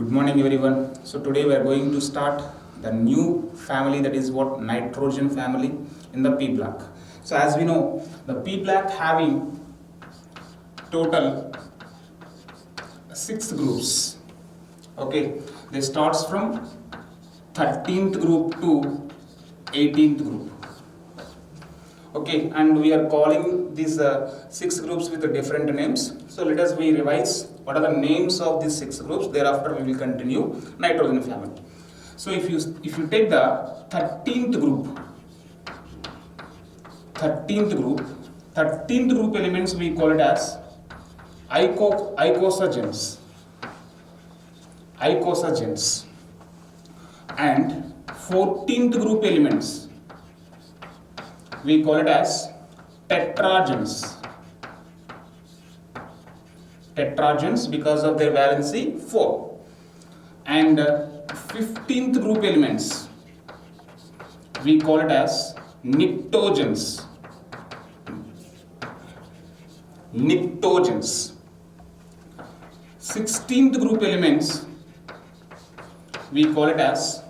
Good morning everyone. So today we are going to start the new family, that is what nitrogen family in the P block. So as we know, the P block having total 6 groups. Okay, they starts from 13th group to 18th group. Okay, and we are calling these 6 groups with different names. So let us revise what are the names of these 6 groups. Thereafter we will continue nitrogen family. So if you take the 13th group, 13th group elements we call it as icosagens, and 14th group elements we call it as tetragens because of their valency 4, and 15th group elements we call it as pnictogens. 16th group elements we call it as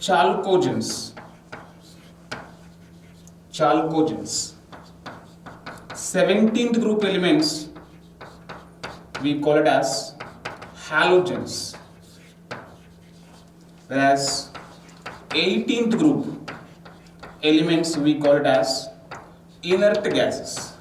chalcogens. 17th group elements we call it as halogens, whereas 18th group elements we call it as inert gases.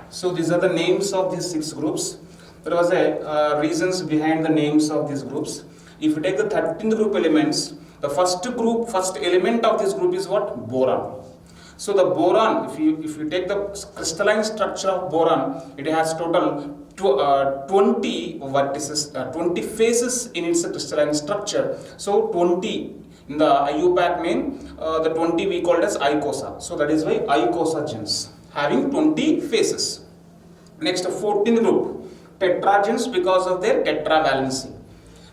So these are the names of these 6 groups. There was a reasons behind the names of these groups. If you take the 13th group elements, the first element of this group is what? Boron. So the boron, if you take the crystalline structure of boron, it has total 20 vertices, 20 faces in its crystalline structure. So 20 in the IUPAC name, the 20 we called as icosa. So that is why icosagens having 20 faces. Next, 14th group tetragens because of their tetravalency.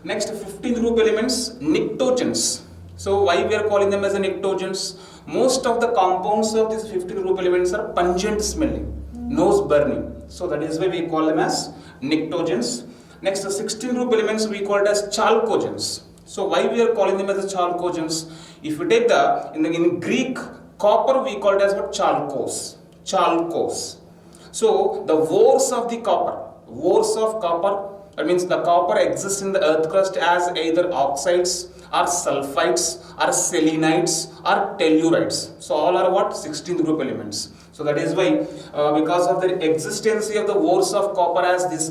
Next, 15th group elements pnictogens. So why we are calling them as pnictogens? Most of the compounds of these 15th group elements are pungent smelling, nose burning. So that is why we call them as pnictogens. Next, the 16th group elements we call it as chalcogens. So why we are calling them as chalcogens? If you take in Greek, copper we call it as what? Chalcos. So the ores of copper, that means the copper exists in the earth crust as either oxides or sulfides or selenites or tellurides. So all are what? 16th group elements. So that is why because of the existence of the ores of copper as this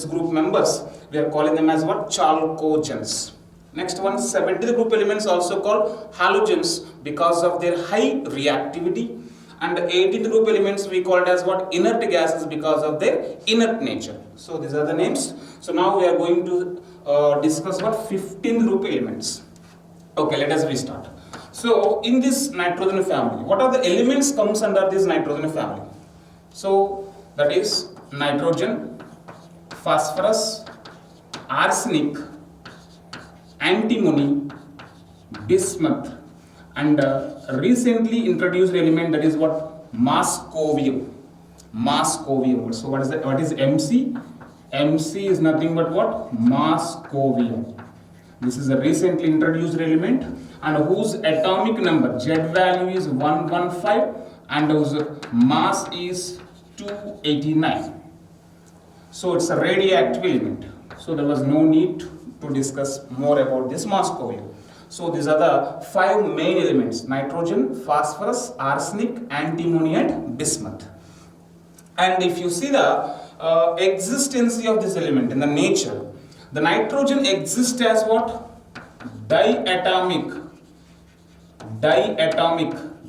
group members, we are calling them as what? Chalcogens. Next one, 70th group elements also called halogens because of their high reactivity. And the 18th group elements we called as what? Inert gases because of their inert nature. So these are the names. So now we are going to discuss what? 15th group elements. Okay, let us restart. So in this nitrogen family, what are the elements comes under this nitrogen family? So that is nitrogen, phosphorus, arsenic, antimony, bismuth, and recently introduced element, that is what? Moscovium. So what is MC? MC is nothing but what? Moscovium. This is a recently introduced element and whose atomic number Z value is 115 and whose mass is 289. So it's a radioactive element. So there was no need to discuss more about this Moscovium. So these are the 5 main elements: nitrogen, phosphorus, arsenic, antimony, and bismuth. And if you see the existence of this element in the nature, the nitrogen exists as what? Diatomic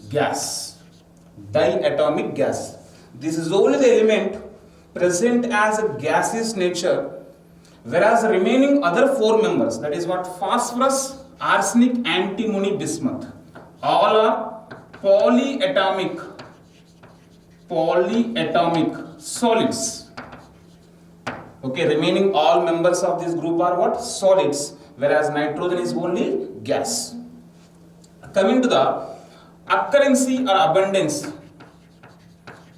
gas. This is only the element present as a gaseous nature, whereas the remaining other 4 members, that is what? Phosphorus, arsenic, antimony, bismuth, all are polyatomic solids. Okay, remaining all members of this group are what? Solids, whereas nitrogen is only gas. Coming to the occurrency or abundance,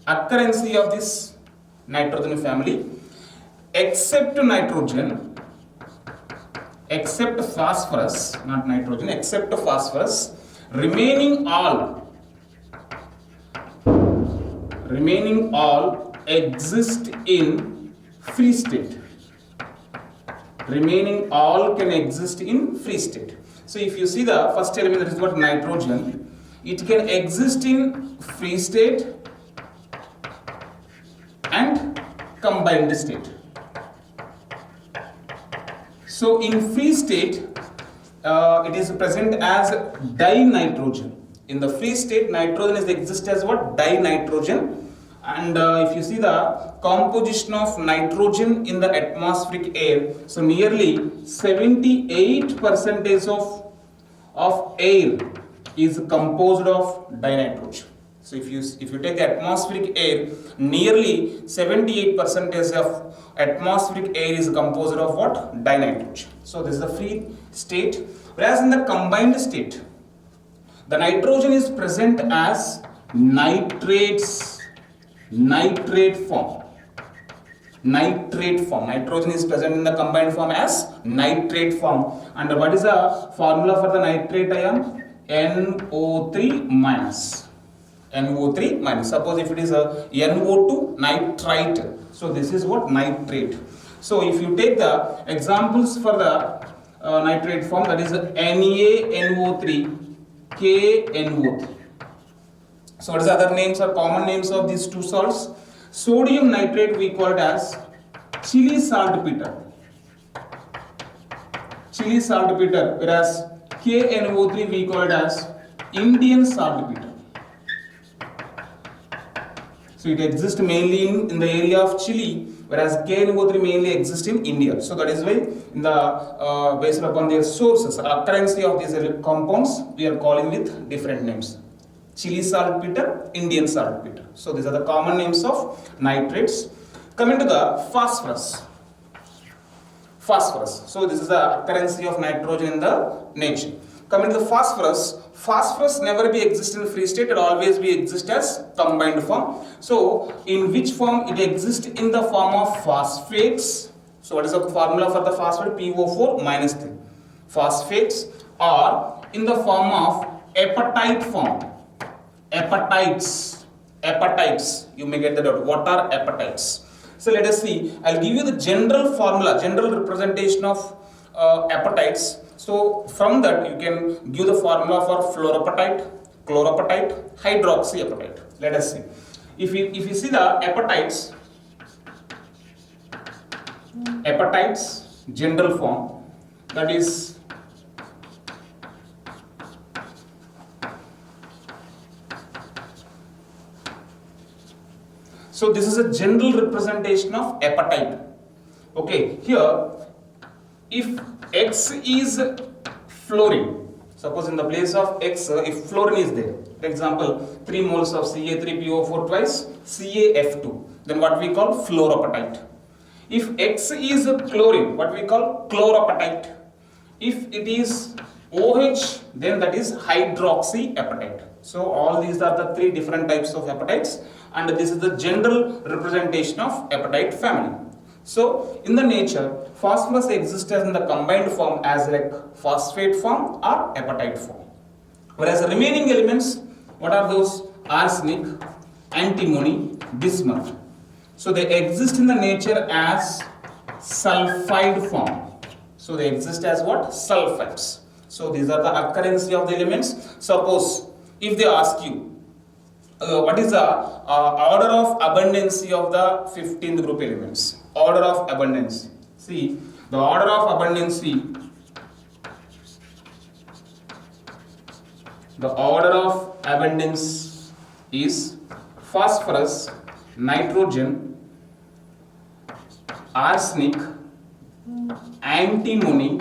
of this nitrogen family, except nitrogen, except phosphorus, not nitrogen, except phosphorus, remaining all exist in free state. Remaining all can exist in free state. So if you see the first element, that is what nitrogen, it can exist in free state and combined state. So in free state, it is present as dinitrogen. In the free state, nitrogen is exist as what? Dinitrogen. And if you see the composition of nitrogen in the atmospheric air, so nearly 78% of air is composed of dinitrogen. So if you take the atmospheric air, nearly 78% of atmospheric air is composed of what? Dinitrogen. So this is the free state. Whereas in the combined state, the nitrogen is present as nitrate form. Nitrogen is present in the combined form as nitrate form. And what is the formula for the nitrate ion? NO3 minus. NO3 minus. Suppose if it is a NO2 nitrite, so this is what? Nitrate. So if you take the examples for the nitrate form, that is NaNO3, KNO3. So what is the other names or common names of these two salts? Sodium nitrate we call it as chili saltpeter. Chili saltpeter, whereas KNO3 we call it as Indian saltpeter. So it exists mainly in the area of Chile, whereas KNO3 mainly exists in India. So that is why in the based upon their sources, occurrence of these compounds, we are calling with different names. Chili saltpeter, Indian saltpeter. So these are the common names of nitrates. Coming to the phosphorus. So this is the occurrence of nitrogen in the nature. Coming to the phosphorus never be exist in free state, it always be exist as combined form. So in which form it exists? In the form of phosphates. So what is the formula for the phosphate? PO4 minus 3. Phosphates, or in the form of apatite form. Apatites, you may get the doubt. What are apatites? So let us see. I'll give you the general formula, general representation of apatites. So from that you can give the formula for fluorapatite, chloropatite, hydroxyapatite. Let us see. If you see the apatites general form, that is so this is a general representation of apatite. Okay, here if X is fluorine, suppose in the place of X, if fluorine is there, for example 3 moles of Ca3PO4 twice CaF2, then what we call fluorapatite. If X is chlorine, what we call chloropatite. If it is OH, then that is hydroxyapatite. So all these are the 3 different types of apatites, and this is the general representation of apatite family. So in the nature, phosphorus exists as in the combined form as like phosphate form or apatite form. Whereas the remaining elements, what are those? Arsenic, antimony, bismuth. So they exist in the nature as sulfide form. So they exist as what? Sulfides. So these are the occurrence of the elements. Suppose if they ask you, what is the order of abundance of the 15th group elements? Order of abundance. See, the order of abundance. The order of abundance is phosphorus, nitrogen, arsenic, antimony,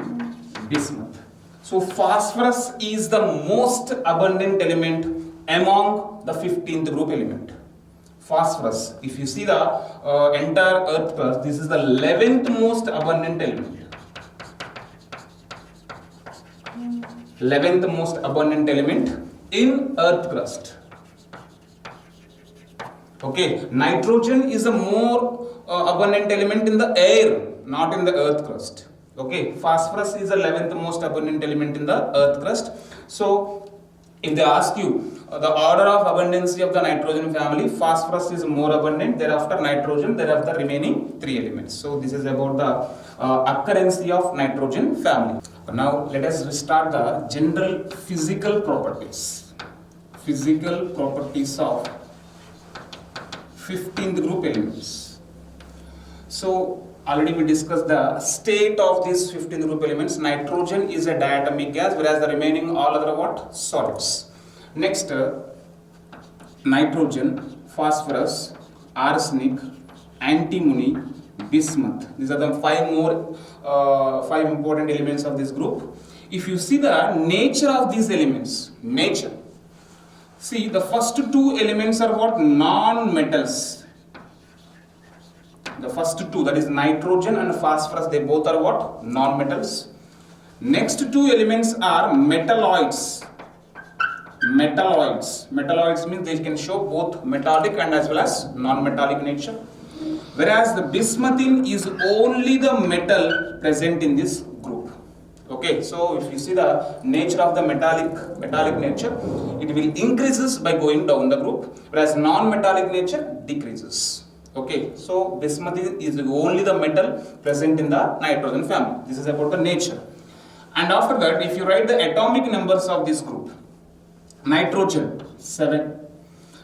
bismuth. So phosphorus is the most abundant element among the 15th group element. Phosphorus, if you see the entire earth crust, this is the 11th most abundant element. 11th most abundant element in earth crust. Okay, nitrogen is a more abundant element in the air, not in the earth crust. Okay, phosphorus is the 11th most abundant element in the earth crust. So if they ask you the order of abundancy of the nitrogen family, phosphorus is more abundant, thereafter nitrogen, thereafter remaining 3 elements. So this is about the occurrence of nitrogen family. Now let us restart the general physical properties. Physical properties of 15th group elements. So already we discussed the state of these 15th group elements. Nitrogen is a diatomic gas, whereas the remaining all other what? Solids. Next, nitrogen, phosphorus, arsenic, antimony, bismuth. These are the 5 important elements of this group. If you see the nature of these elements, see the first 2 elements are what? Non-metals. The first 2, that is nitrogen and phosphorus, they both are what? Non-metals. Next 2 elements are metalloids. Metalloids means they can show both metallic and as well as non-metallic nature. Whereas the bismuthine is only the metal present in this group. Okay, so if you see the nature of the metallic nature, it will increases by going down the group, whereas non-metallic nature decreases. Okay, so bismuth is only the metal present in the nitrogen family. This is about the nature. And after that, if you write the atomic numbers of this group, nitrogen 7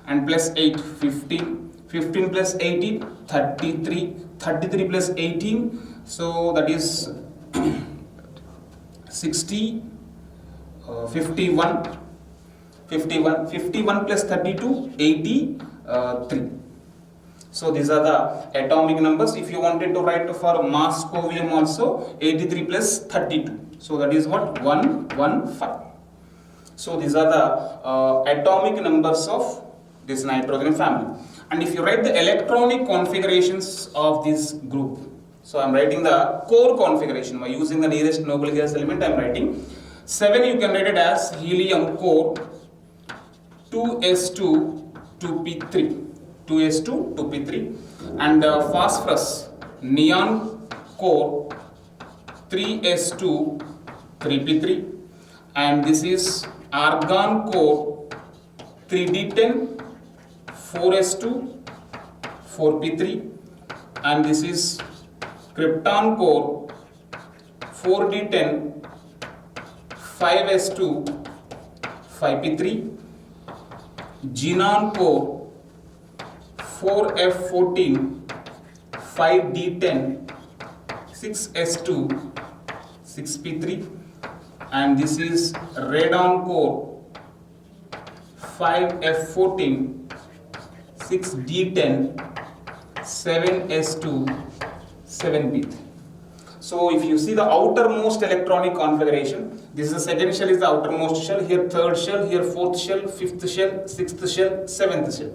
and plus 8 15, 15 plus 18 33, 33 plus 18, so that is 60, 51, 51 plus 32 83. So these are the atomic numbers. If you wanted to write for mass covium also, 83 plus 32, so that is what? 115. So these are the atomic numbers of this nitrogen family. And if you write the electronic configurations of this group, so I am writing the core configuration by using the nearest noble gas element. I am writing 7. You can write it as helium core 2s2 2p3, 2s2 2p3, and phosphorus neon core 3s2 3p3, and this is argon core 3d10 4s2 4p3, and this is krypton core 4d10 5s2 5p3, xenon core 4f14 5d10 6s2 6p3, and this is radon core 5f14 6d10 7s2 7p3. So if you see the outermost electronic configuration, this is the second shell is the outermost shell, here third shell, here fourth shell, fifth shell, sixth shell, seventh shell.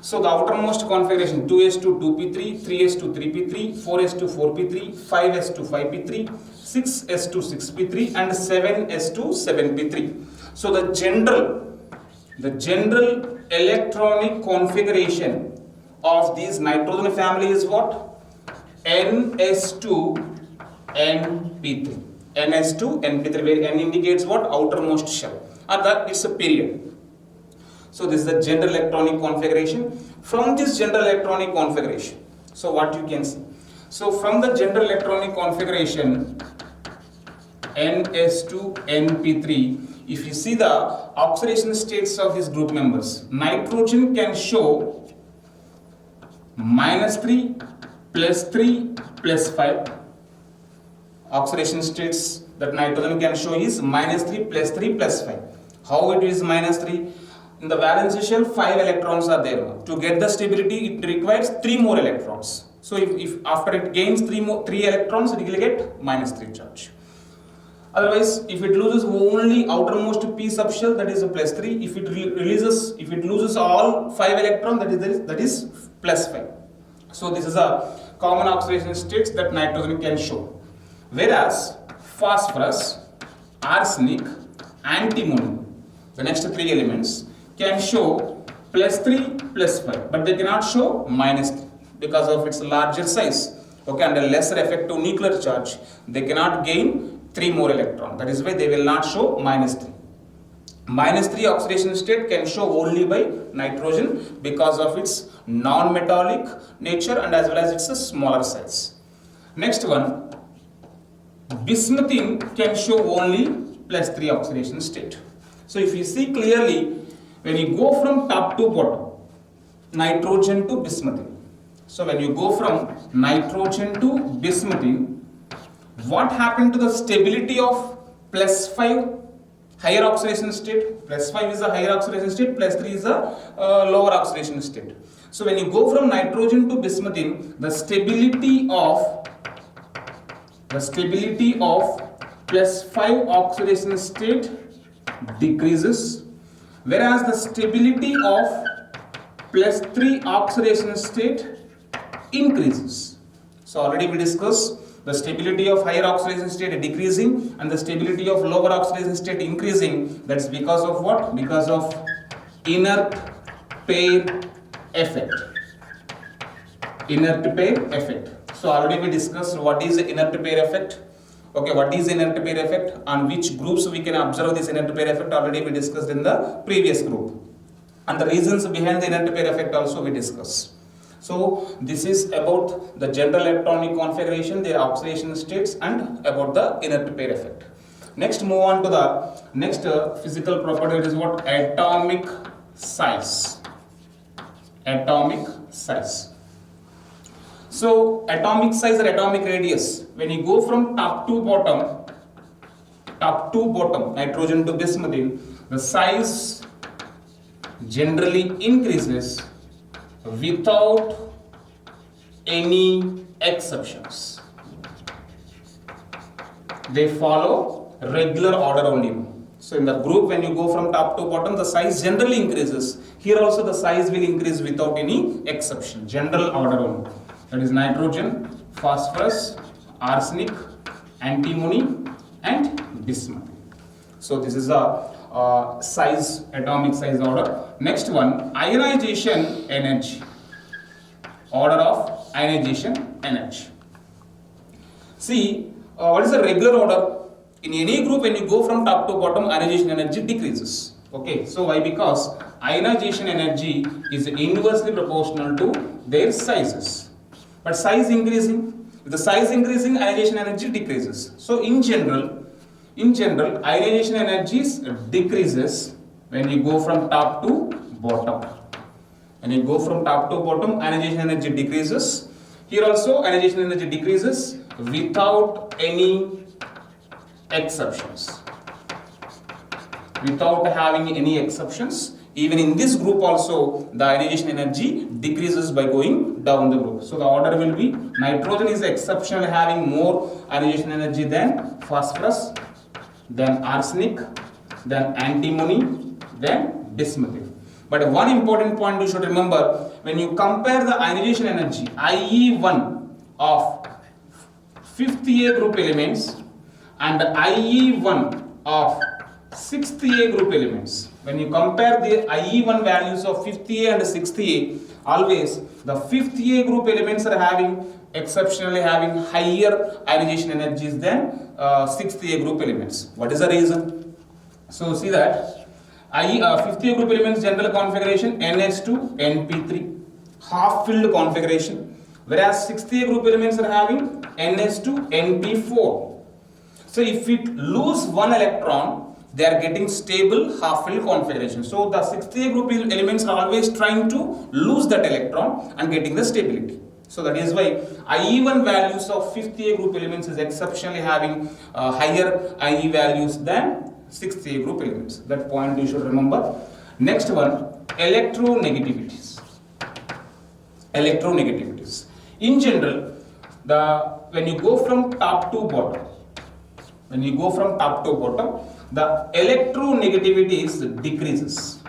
So the outermost configuration 2s2 2p3, 3s2 3p3, 4s2 4p3, 5s2 5p3, 6s2 6p3, and 7s2 7p3. So the general electronic configuration of these nitrogen family is what? ns2 np3. ns2 np3, where n indicates what? Outermost shell, or that it's a period. So this is the general electronic configuration. From this general electronic configuration, so what you can see, so from the general electronic configuration ns2 np3, if you see the oxidation states of these group members, nitrogen can show -3 +3 +5. Oxidation states that nitrogen can show is -3 +3 +5. How it is -3? In the valence shell 5 electrons are there. To get the stability it requires 3 more electrons. So if after it gains 3 electrons, it will get -3 charge. Otherwise, if it loses only outermost p subshell, that is a +3. If it loses all 5 electrons, that is +5. So this is a common oxidation states that nitrogen can show. Whereas phosphorus, arsenic, antimony, the next 3 elements, can show +3 +5, but they cannot show -3. because of its larger size, okay, and a lesser effective nuclear charge, they cannot gain 3 more electrons. That is why they will not show -3. -3 oxidation state can show only by nitrogen because of its non-metallic nature and as well as its smaller size. Next one, bismuthine can show only +3 oxidation state. So if you see clearly, when you go from top to bottom, nitrogen to bismuthine. So when you go from nitrogen to bismuthine, what happened to the stability of +5 higher oxidation state? +5 is a higher oxidation state, +3 is a lower oxidation state. So when you go from nitrogen to bismuthine, the stability of +5 oxidation state decreases, whereas the stability of +3 oxidation state increases. So already we discussed the stability of higher oxidation state decreasing and the stability of lower oxidation state increasing. That's because of what? Because of inert pair effect. Inert pair effect. So already we discussed what is the inert pair effect. Okay, what is inert pair effect? On which groups we can observe this inert pair effect? Already we discussed in the previous group. And the reasons behind the inert pair effect also we discussed. So this is about the general electronic configuration, their oxidation states, and about the inert pair effect. Next, move on to the next physical property, that is what? Atomic size. Atomic size. So atomic size or atomic radius, when you go from top to bottom, nitrogen to bismuthine, the size generally increases without any exceptions. They follow regular order only. So in the group, when you go from top to bottom, the size generally increases. Here also the size will increase without any exception. General order only. That is nitrogen, phosphorus, arsenic, antimony, and bismuth. So this is a size, atomic size order. Next one, ionization energy. Order of ionization energy. See, what is the regular order? In any group, when you go from top to bottom, ionization energy decreases. Okay, so why? Because ionization energy is inversely proportional to their sizes. But size increasing, with the size increasing, ionization energy decreases. So in general, ionization energy decreases when you go from top to bottom. When you go from top to bottom, ionization energy decreases. Here also, ionization energy decreases without any exceptions. Without having any exceptions. Even in this group also, the ionization energy decreases by going down the group. So the order will be, nitrogen is exceptional, having more ionization energy than phosphorus, then arsenic, then antimony, then bismuth. But one important point you should remember, when you compare the ionization energy IE1 of 5th A group elements and IE1 of 6th A group elements, when you compare the IE1 values of 5th A and 6th A, always the 5th A group elements are exceptionally having higher ionization energies than 6th A group elements. What is the reason? So see that 5th A group elements general configuration NH2 NP3, half filled configuration, whereas 6th A group elements are having NH2 NP4. So if it lose one electron, they are getting stable half filled configuration. So the 6th A group elements are always trying to lose that electron and getting the stability. So that is why IE1 values of 5th A group elements is exceptionally having higher IE values than 6th A group elements. That point you should remember. Next one, electronegativities. Electronegativities. In general, when you go from top to bottom, the electronegativities decreases.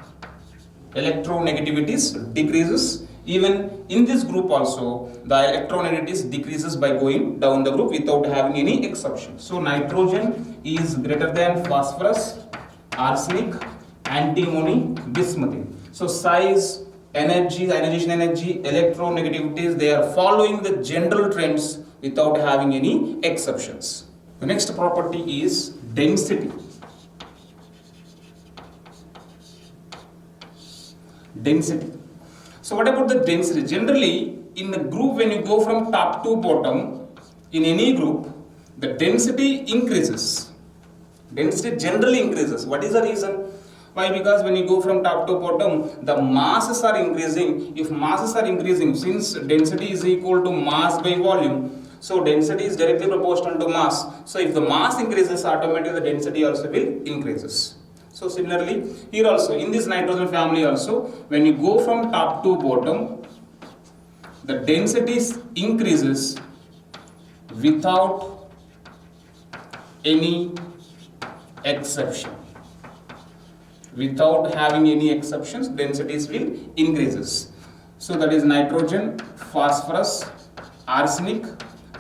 Electronegativities decreases. Even in this group also, the electronegativities decreases by going down the group without having any exception. So nitrogen is greater than phosphorus, arsenic, antimony, bismuth. So size energy, ionization energy, electronegativities, they are following the general trends without having any exceptions. The next property is density. Density. So what about the density? Generally, in the group, when you go from top to bottom, in any group, the density increases. Density generally increases. What is the reason? Why? Because when you go from top to bottom, the masses are increasing. If masses are increasing, since density is equal to mass by volume, so density is directly proportional to mass. So if the mass increases, automatically the density also will increases. So similarly, here also in this nitrogen family also, when you go from top to bottom, the density increases without any exception. Without having any exceptions, densities will increases. So that is nitrogen, phosphorus, arsenic,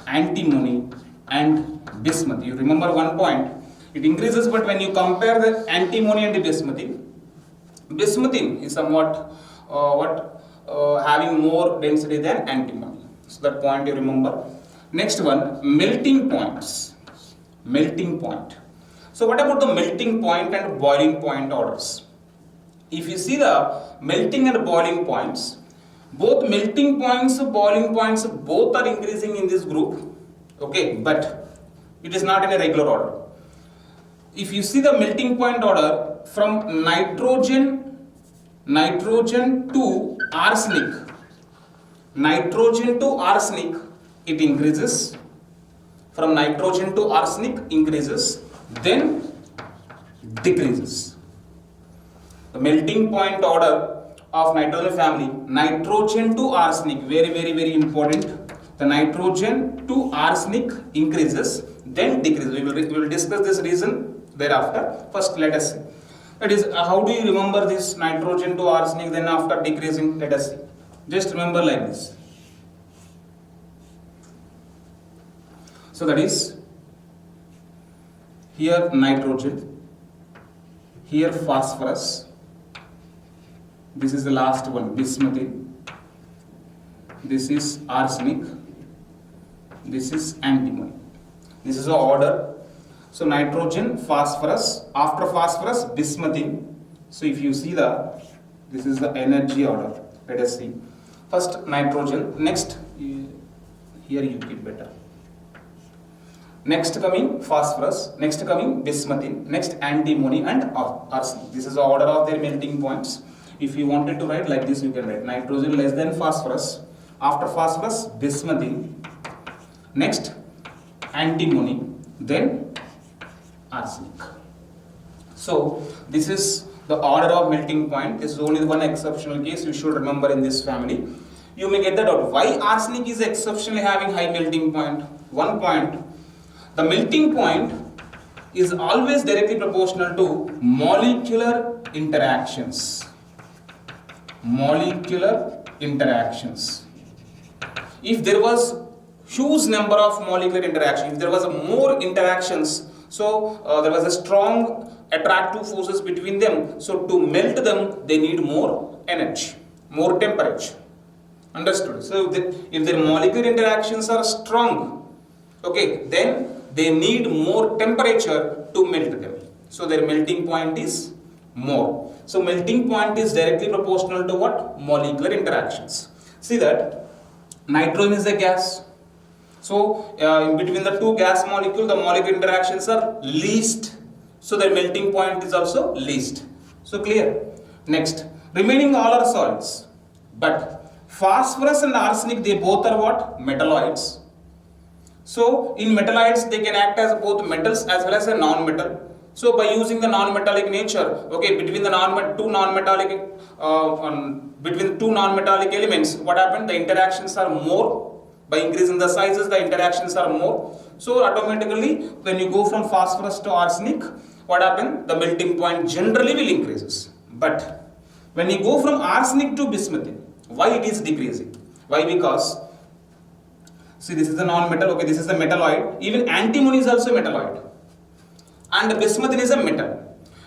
antimony and bismuth. You remember one point, it increases, but when you compare the antimony and the bismuthine is somewhat having more density than antimony. So that point you remember. Next one, melting points. Melting point. So what about the melting point and boiling point orders? If you see the melting and boiling points, both melting points, boiling points, both are increasing in this group. Okay, but it is not in a regular order. If you see the melting point order from nitrogen to arsenic, it increases. From nitrogen to arsenic increases, then decreases. The melting point order of nitrogen family, nitrogen to arsenic, very important. The nitrogen to arsenic increases, then decreases. We will discuss this reason thereafter. First let us see. That is, how do you remember this nitrogen to arsenic, then after decreasing? Let us see. Just remember like this. So that is, here nitrogen, here phosphorus, this is the last one, bismuthine, this is arsenic, this is antimony. This is the order. So nitrogen, phosphorus, after phosphorus, bismuthine. So if you see this is the energy order. Let us see. First nitrogen, next, here you keep better. Next coming phosphorus, next coming bismuthine, next antimony and arsenic. This is the order of their melting points. If you wanted to write like this, you can write nitrogen less than phosphorus, after phosphorus, bismuthine, next antimony, then arsenic. So this is the order of melting point. This is only one exceptional case you should remember in this family. You may get that out. Why arsenic is exceptionally having high melting point? One point, the melting point is always directly proportional to molecular interactions. Molecular interactions. If there was huge number of molecular interactions, if there was more interactions, so there was a strong attractive forces between them, so to melt them they need more energy, more temperature. Understood? So if their molecular interactions are strong, okay, then they need more temperature to melt them. So their melting point is more. So melting point is directly proportional to what? Molecular interactions. See that nitrogen is a gas. So in between the two gas molecules, the molecular interactions are least. So their melting point is also least. So clear? Next, remaining all are solids. But phosphorus and arsenic, they both are what? Metalloids. So in metalloids, they can act as both metals as well as a non-metal. So by using the non-metallic nature, okay, between the two non-metallic elements, what happened? The interactions are more. By increasing the sizes, the interactions are more. So automatically, when you go from phosphorus to arsenic, what happened? The melting point generally will increases. But when you go from arsenic to bismuthine, why it is decreasing? Why? Because see, this is the non-metal, okay, this is the metalloid. Even antimony is also metalloid. And bismuthine is a metal.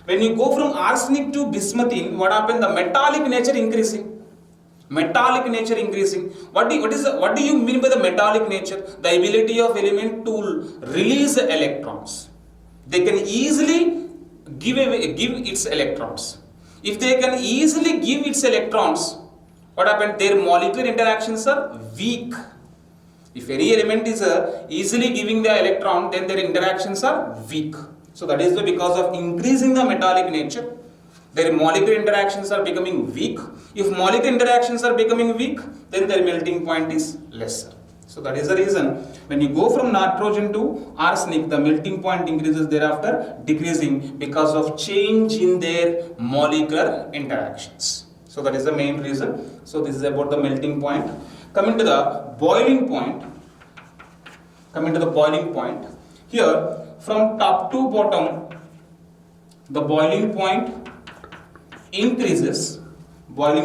When you go from arsenic to bismuthine, what happened? The metallic nature increasing. Metallic nature increasing. What do you mean by the metallic nature? The ability of element to release electrons. They can easily give its electrons. If they can easily give its electrons, what happened? Their molecular interactions are weak. If any element is easily giving the electron, then their interactions are weak. So that is because of increasing the metallic nature, their molecular interactions are becoming weak. If molecular interactions are becoming weak, then their melting point is lesser. So that is the reason when you go from nitrogen to arsenic, the melting point increases thereafter decreasing because of change in their molecular interactions. So that is the main reason. So this is about the melting point. Coming to the boiling point. Here from top to bottom, the boiling point increases with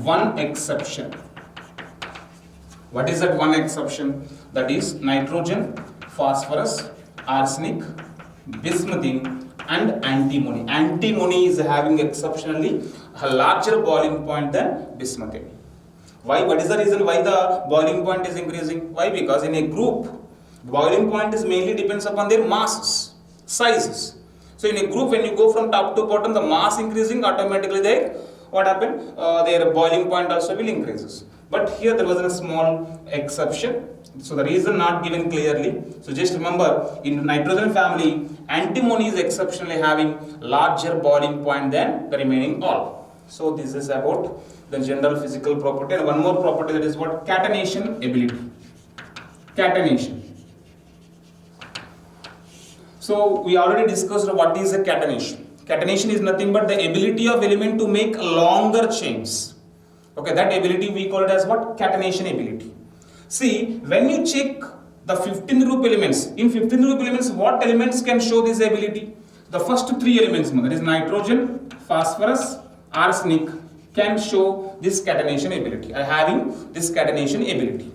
one exception. What is that one exception? That is nitrogen, phosphorus, arsenic, bismuthine and antimony. Antimony is having exceptionally a larger boiling point than bismuthine. Why? What is the reason why the boiling point is increasing? Why? Because in a group, boiling point is mainly depends upon their masses, sizes. So in a group, when you go from top to bottom, the mass increasing, automatically what happened? Their boiling point also will increases. But here there was a small exception. So the reason not given clearly. So just remember, in nitrogen family, antimony is exceptionally having larger boiling point than the remaining all. So this is about the general physical property. And one more property, that is what? Catenation ability. Catenation. So we already discussed what is a catenation. Catenation is nothing but the ability of element to make longer chains. Okay, that ability we call it as what? Catenation ability. See, when you check the 15 group elements, in 15 group elements, what elements can show this ability? The first three elements, that is nitrogen, phosphorus, arsenic, can show this catenation ability, having this catenation ability.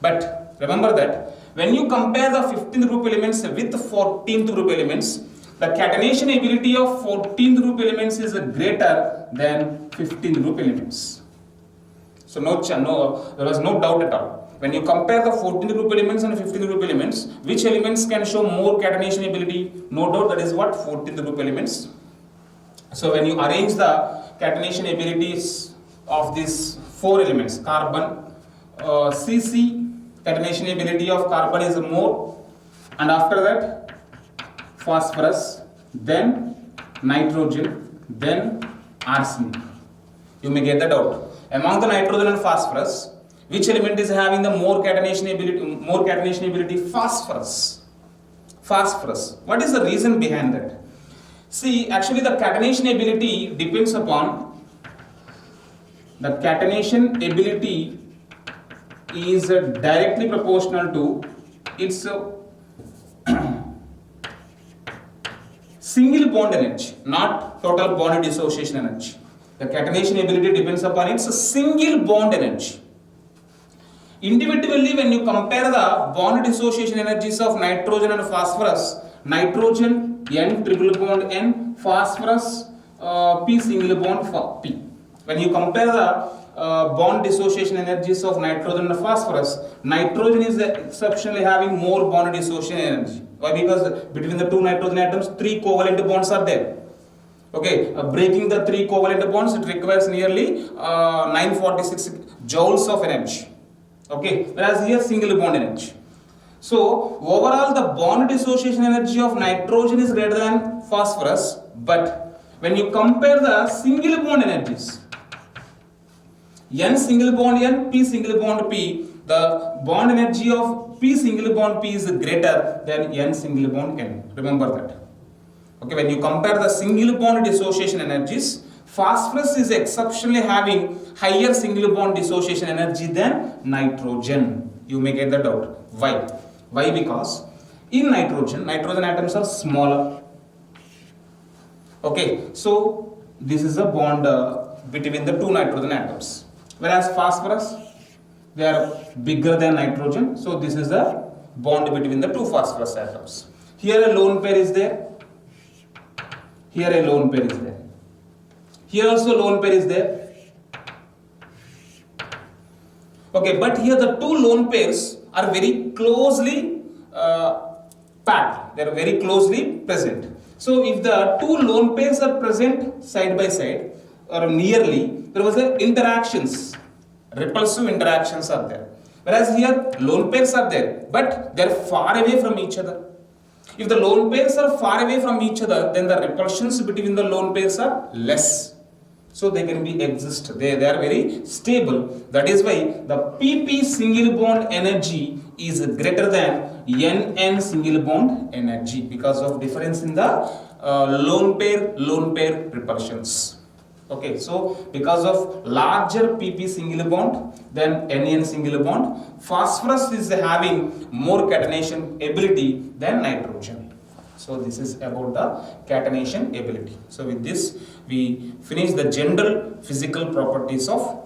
But remember that when you compare the 15th group elements with the 14th group elements, the catenation ability of 14th group elements is greater than 15th group elements. So there was no doubt at all. When you compare the 14th group elements and 15th group elements, which elements can show more catenation ability? No doubt that is what? 14th group elements. So when you arrange the catenation abilities of these four elements, carbon, Cc, catenation ability of carbon is more, and after that phosphorus, then nitrogen, then arsenic. You may get that out. Among the nitrogen and phosphorus, which element is having the more catenation ability? Phosphorus. Phosphorus. What is the reason behind that? See, actually the catenation ability depends upon, the catenation ability is directly proportional to its single bond energy, not total bond dissociation energy. The catenation ability depends upon its single bond energy. Individually, when you compare the bond dissociation energies of nitrogen and phosphorus, nitrogen N triple bond N, phosphorus P single bond P. When you compare the bond dissociation energies of nitrogen and phosphorus, nitrogen is exceptionally having more bond dissociation energy. Why? Because between the two nitrogen atoms, 3 covalent bonds are there. Okay, breaking the 3 covalent bonds, it requires nearly 946 joules of energy. Okay, whereas here single bond energy. So overall the bond dissociation energy of nitrogen is greater than phosphorus, but when you compare the single bond energies, N single bond N, P single bond P, the bond energy of P single bond P is greater than N single bond N. Remember that. Okay, when you compare the single bond dissociation energies, phosphorus is exceptionally having higher single bond dissociation energy than nitrogen. You may get that out. Why? Why? Because in nitrogen atoms are smaller. Okay, so this is a bond between the two nitrogen atoms. Whereas phosphorus, they are bigger than nitrogen. So this is a bond between the two phosphorus atoms. Here a lone pair is there. Here a lone pair is there. Here also lone pair is there. Okay, but here the two lone pairs are very closely packed. They are very closely present. So if the two lone pairs are present side by side or nearly, there was a interactions, repulsive interactions are there. Whereas here lone pairs are there, but they are far away from each other. If the lone pairs are far away from each other, then the repulsions between the lone pairs are less. So they can be exist. They are very stable. That is why the PP single bond energy is greater than NN single bond energy because of difference in the lone pair repulsions. Okay, so because of larger PP single bond than NN single bond, phosphorus is having more catenation ability than nitrogen. So this is about the catenation ability. So with this we finish the general physical properties of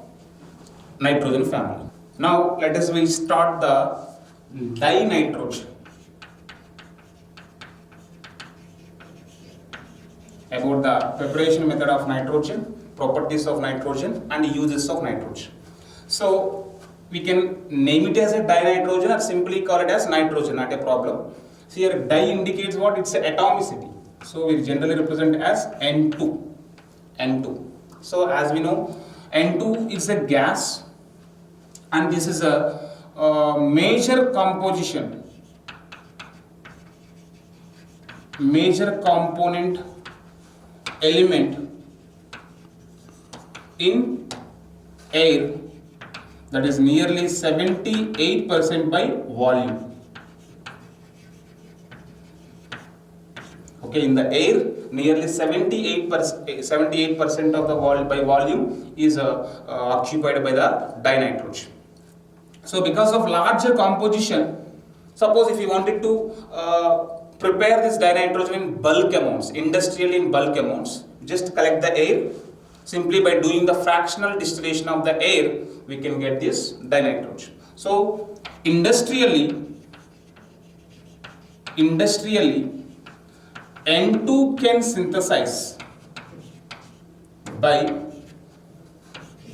nitrogen family. Now let us start the dinitrogen. About the preparation method of nitrogen, properties of nitrogen and uses of nitrogen. So we can name it as a dinitrogen or simply call it as nitrogen, not a problem. So here di indicates what? It's an atomicity. So we generally represent as N2. N2. So as we know, N2 is a gas and this is a major composition, major component element in air, that is nearly 78% by volume. Okay, in the air, nearly 78% of the by volume is occupied by the dinitrogen. So because of larger composition, suppose if you wanted to prepare this dinitrogen in bulk amounts, industrially in bulk amounts, just collect the air. Simply by doing the fractional distillation of the air, we can get this dinitrogen. So industrially N2 can synthesize by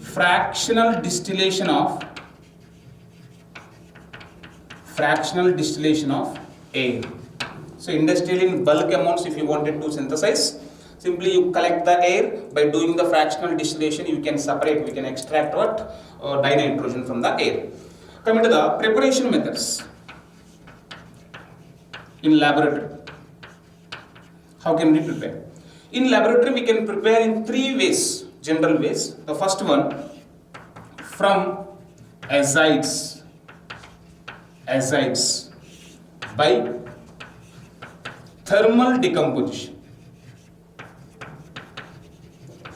fractional distillation of air. So industrially in bulk amounts, if you wanted to synthesize, simply you collect the air. By doing the fractional distillation, you can separate, we can extract what? Dinitrogen from the air. Coming to the preparation methods in laboratory. How can we prepare? In laboratory, we can prepare in three ways, general ways. The first one, from azides by thermal decomposition.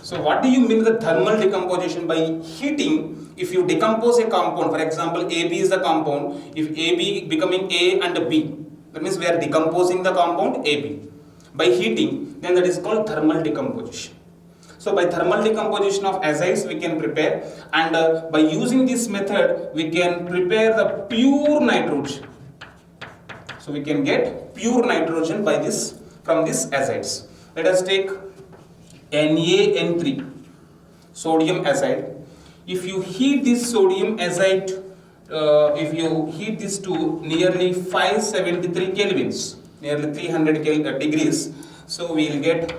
So what do you mean the thermal decomposition? By heating, if you decompose a compound, for example, AB is the compound, if AB becoming A and B, that means we are decomposing the compound AB. By heating, then that is called thermal decomposition. So by thermal decomposition of azides we can prepare, and by using this method we can prepare the pure nitrogen. So we can get pure nitrogen by this, from this azides. Let us take NaN3, sodium azide. If you heat this sodium azide, if you heat this to nearly 573 kelvins, nearly 300 degrees, so we will get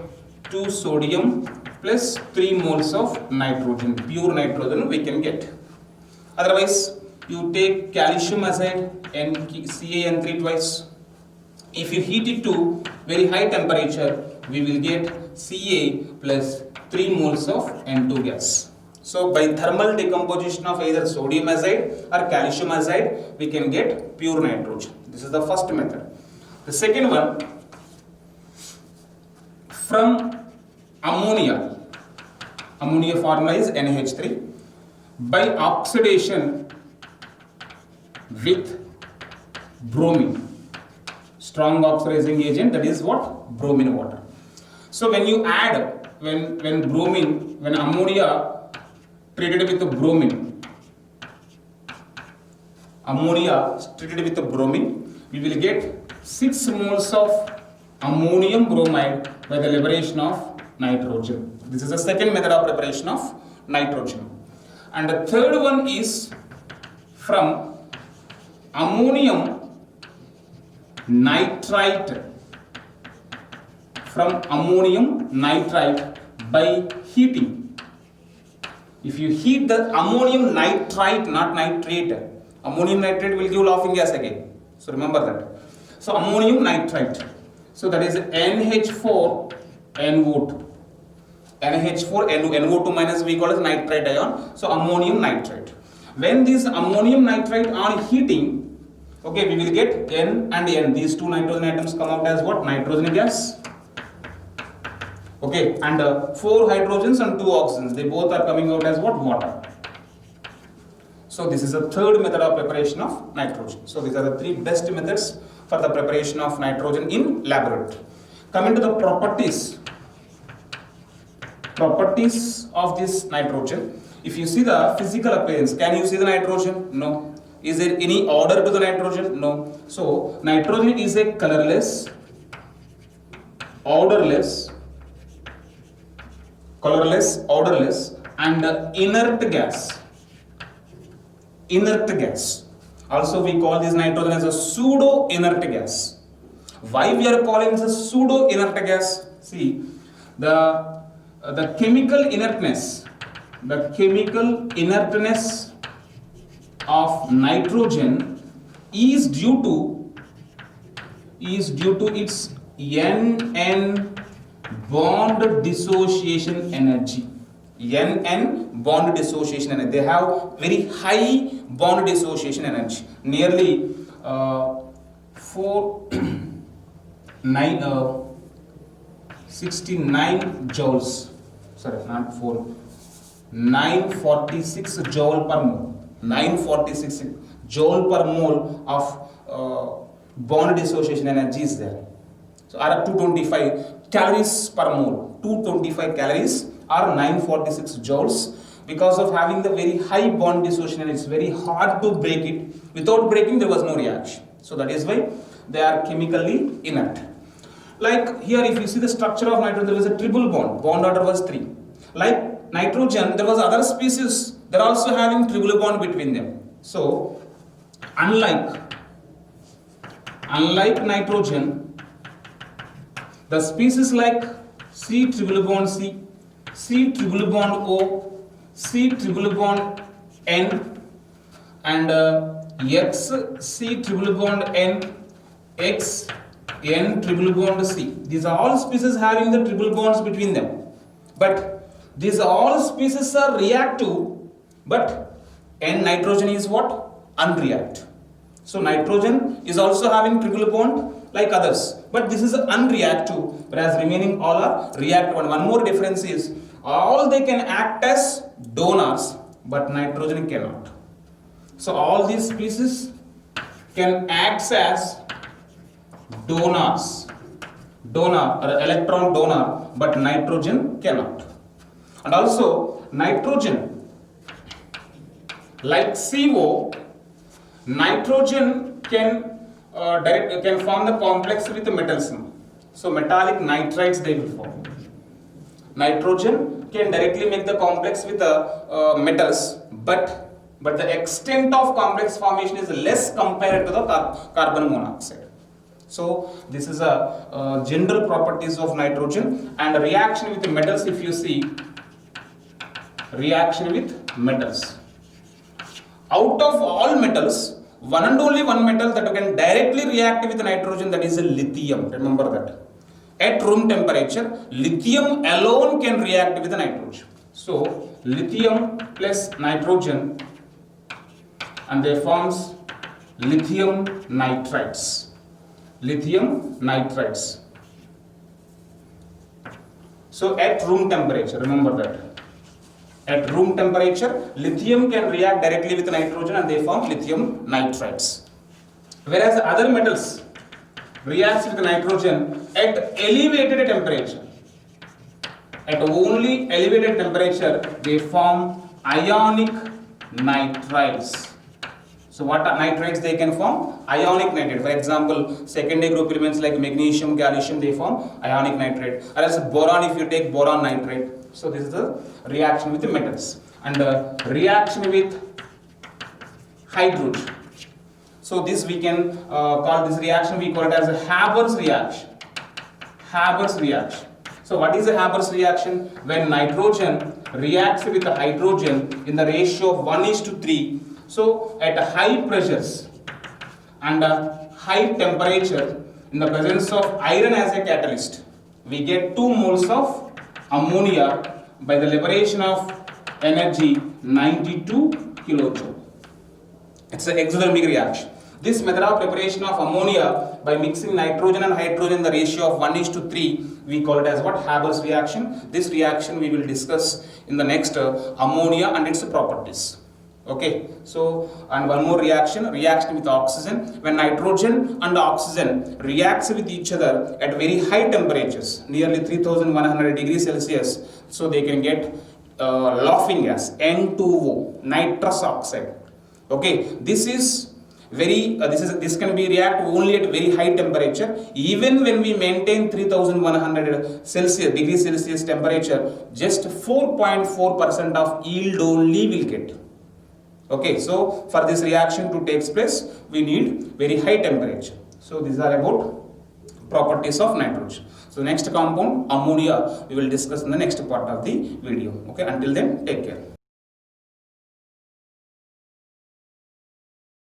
2 sodium plus 3 moles of nitrogen, pure nitrogen we can get. Otherwise, you take calcium azide and CaN3 twice. If you heat it to very high temperature, we will get Ca plus 3 moles of N2 gas. So by thermal decomposition of either sodium azide or calcium azide, we can get pure nitrogen. This is the first method. The second one, from ammonia formula is NH3, by oxidation with bromine, strong oxidizing agent, that is what? Bromine water. So when you add, when ammonia treated with bromine, we will get 6 moles of ammonium bromide by the liberation of nitrogen. This is the second method of preparation of nitrogen. And the third one is from ammonium nitrite. From ammonium nitrite by heating. If you heat the ammonium nitrite, not nitrate, ammonium nitrate will give laughing gas again. So remember that. So ammonium nitrite. So that is NH4NO2. NH4NO2 minus we call as nitrite ion. So ammonium nitrite. When this ammonium nitrite on heating, okay, we will get N and N. These two nitrogen atoms come out as what? Nitrogen gas. Okay, and 4 hydrogens and 2 oxygens. They both are coming out as what? Water. So this is the third method of preparation of nitrogen. So these are the 3 best methods for the preparation of nitrogen in laboratory. Coming to the properties of this nitrogen. If you see the physical appearance, can you see the nitrogen? No. Is there any odor to the nitrogen? No. So nitrogen is a colorless, odorless, and inert gas. Also we call this nitrogen as a pseudo inert gas. Why we are calling this a pseudo inert gas? See, the chemical inertness of nitrogen is due to its NN bond dissociation energy. NN bond dissociation energy. They have very high bond dissociation energy, nearly 69 joules. Sorry, not 4. 946 joule per mole. 946 joule per mole of bond dissociation energy is there. So, are 225 calories per mole. 225 calories are 946 joules. Because of having the very high bond dissociation, it's very hard to break it. Without breaking, there was no reaction. So that is why they are chemically inert. Like here, if you see the structure of nitrogen, there was a triple bond. Bond order was 3. Like nitrogen, there was other species. They are also having triple bond between them. So unlike nitrogen, the species like C triple bond C, C triple bond O, C triple bond N, and X C triple bond N, X N triple bond C. These are all species having the triple bonds between them. But these all species are reactive, but N nitrogen is what? Unreactive. So nitrogen is also having triple bond like others, but this is unreactive, whereas remaining all are reactive. And one more difference is all they can act as donors, but nitrogen cannot. So all these species can act as donors, or electron donor, but nitrogen cannot. And also nitrogen, like CO, nitrogen can form the complex with the metals. So metallic nitrides they will form. Nitrogen can directly make the complex with the metals, but the extent of complex formation is less compared to the carbon monoxide. So this is a general properties of nitrogen. And reaction with the metals, if you see, reaction with metals. Out of all metals, one and only one metal that can directly react with nitrogen, that is lithium. Remember that. At room temperature, lithium alone can react with nitrogen. So lithium plus nitrogen, and they forms lithium nitrides. Lithium nitrides. So at room temperature, remember that. At room temperature, lithium can react directly with nitrogen and they form lithium nitrides. Whereas other metals reacts with nitrogen at elevated temperature. At only elevated temperature, they form ionic nitrides. So what are nitrides they can form? Ionic nitride. For example, secondary group elements like magnesium, calcium, they form ionic nitride. Whereas boron, if you take boron nitride, So this is the reaction with the metals. And reaction with hydrogen. So this we can call this reaction, we call it as a Haber's reaction. Haber's reaction. So what is a Haber's reaction? When nitrogen reacts with the hydrogen in the ratio of 1:3. So at high pressures and high temperature, in the presence of iron as a catalyst, we get 2 moles of ammonia by the liberation of energy 92 kilojoule. It's an exothermic reaction. This method of preparation of ammonia by mixing nitrogen and hydrogen in the ratio of 1:3, we call it as what? Haber's reaction. This reaction we will discuss in the next ammonia and its properties. Okay, so and one more reaction with oxygen. When nitrogen and oxygen reacts with each other at very high temperatures, nearly 3100 degrees Celsius, so they can get laughing gas, N2O, nitrous oxide. Okay, this is very this can be react only at very high temperature. Even when we maintain 3100 degrees Celsius temperature, just 4.4% of yield only will get. Okay, so for this reaction to take place, we need very high temperature. So these are about properties of nitrogen. So next compound, ammonia, we will discuss in the next part of the video. Okay, until then, take care.